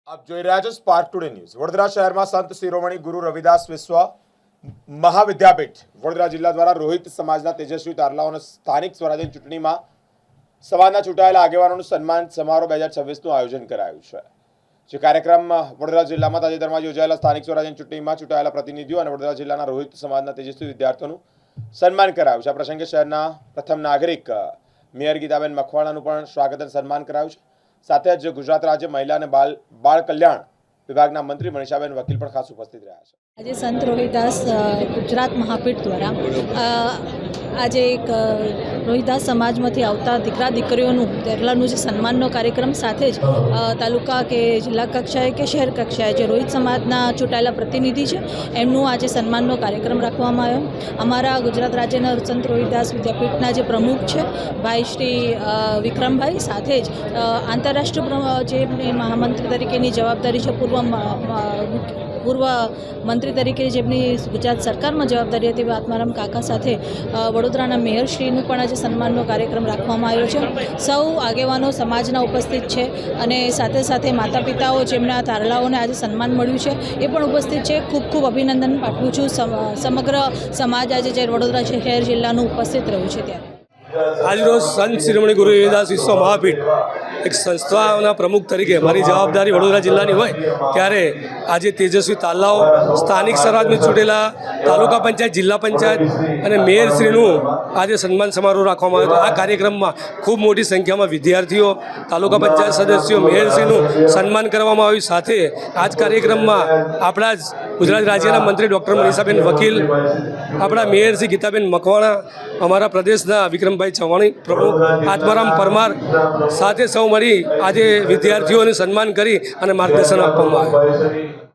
આપ જોઈ રહ્યા છો સ્પાર્ક ટુડે ન્યૂઝ। વડોદરા શહેરમાં સંત શિરોમણી ગુરુ રવિદાસ વિશ્વ મહાવિદ્યાપીઠ વડોદરા જિલ્લા દ્વારા રોહિત સમાજના તેજસ્વી તારલાઓને સ્થાનિક સ્વરાજ્યની ચૂંટણીમાં સમાજના ચૂંટાયેલા આગેવાનોનું સન્માન સમારોહ 2026નું આયોજન કરાયું છે। જે કાર્યક્રમ વડોદરા જિલ્લામાં તાજેતરમાં યોજાયેલા સ્થાનિક સ્વરાજ્યની ચૂંટણીમાં ચૂંટાયેલા પ્રતિનિધિઓ અને વડોદરા જિલ્લાના રોહિત સમાજના તેજસ્વી વિદ્યાર્થીઓનું સન્માન કરાયું છે। આ પ્રસંગે શહેરના પ્રથમ નાગરિક મેયર ગીતાબેન મકવાણાનું પણ સ્વાગત અને સન્માન કરાયું છે। સાથે જ ગુજરાત રાજ્ય મહિલા અને બાળ કલ્યાણ વિભાગના મંત્રી મનીષાબેન વકીલ પણ ખાસ ઉપસ્થિત રહ્યા છે। આજે સંત રોહિદાસ ગુજરાત મહાપીઠ દ્વારા આજે એક રોહિદાસ સમાજમાંથી આવતા દીકરા દીકરીઓનું તેરલાનું જે સન્માનનો કાર્યક્રમ સાથે જ તાલુકા કે જિલ્લા કક્ષાએ કે શહેર કક્ષાએ જે રોહિત સમાજના ચૂંટાયેલા પ્રતિનિધિ છે એમનું આજે સન્માનનો કાર્યક્રમ રાખવામાં આવ્યો। અમારા ગુજરાત રાજ્યના સંત રોહિદાસ વિદ્યાપીઠના જે પ્રમુખ છે ભાઈ શ્રી વિક્રમભાઈ, સાથે જ આંતરરાષ્ટ્રીય જે મહામંત્રી તરીકેની જવાબદારી છે, પૂર્વ મંત્રી તરીકે જેમની ગુજરાત સરકારમાં જવાબદારી હતી આત્મારામ કાકા, સાથે વડોદરાના મેયરશ્રીનું પણ આજે સન્માનનો કાર્યક્રમ રાખવામાં આવ્યો છે। સૌ આગેવાનો સમાજના ઉપસ્થિત છે અને સાથે સાથે માતા પિતાઓ જેમના તારલાઓને આજે સન્માન મળ્યું છે એ પણ ઉપસ્થિત છે। ખૂબ ખૂબ અભિનંદન પાઠવું છું। સમગ્ર સમાજ આજે જે વડોદરા શહેર જિલ્લાનું ઉપસ્થિત રહ્યું છે ત્યારે આજરોજ સંત શિરોમણી ગુરુ રવિદાસ વિશ્વ મહાપીઠ એક સંસ્થાના પ્રમુખ તરીકે મારી જવાબદારી વડોદરા જિલ્લાની હોય ત્યારે આજે તેજસ્વી તારલાઓ, સ્થાનિક સ્વરાજ્યમાં ચૂંટેલા તાલુકા પંચાયત, જિલ્લા પંચાયત અને મેયરશ્રીનું આજે સન્માન સમારોહ રાખવામાં આવ્યો હતો। આ કાર્યક્રમમાં ખૂબ મોટી સંખ્યામાં વિદ્યાર્થીઓ, તાલુકા પંચાયત સદસ્યો, મેયરશ્રીનું સન્માન કરવામાં આવ્યું। સાથે આ જ કાર્યક્રમમાં આપણા જ ગુજરાત રાજ્યના મંત્રી ડૉક્ટર મનીષાબેન વકીલ, આપણા મેયર શ્રી ગીતાબેન મકવાણા, અમારા પ્રદેશના વિક્રમભાઈ ચવાણી પ્રમુખ, આત્મારામ પરમાર સાથે સૌ મળી આજે વિદ્યાર્થીઓને સન્માન કરી અને માર્ગદર્શન આપવામાં આવ્યું।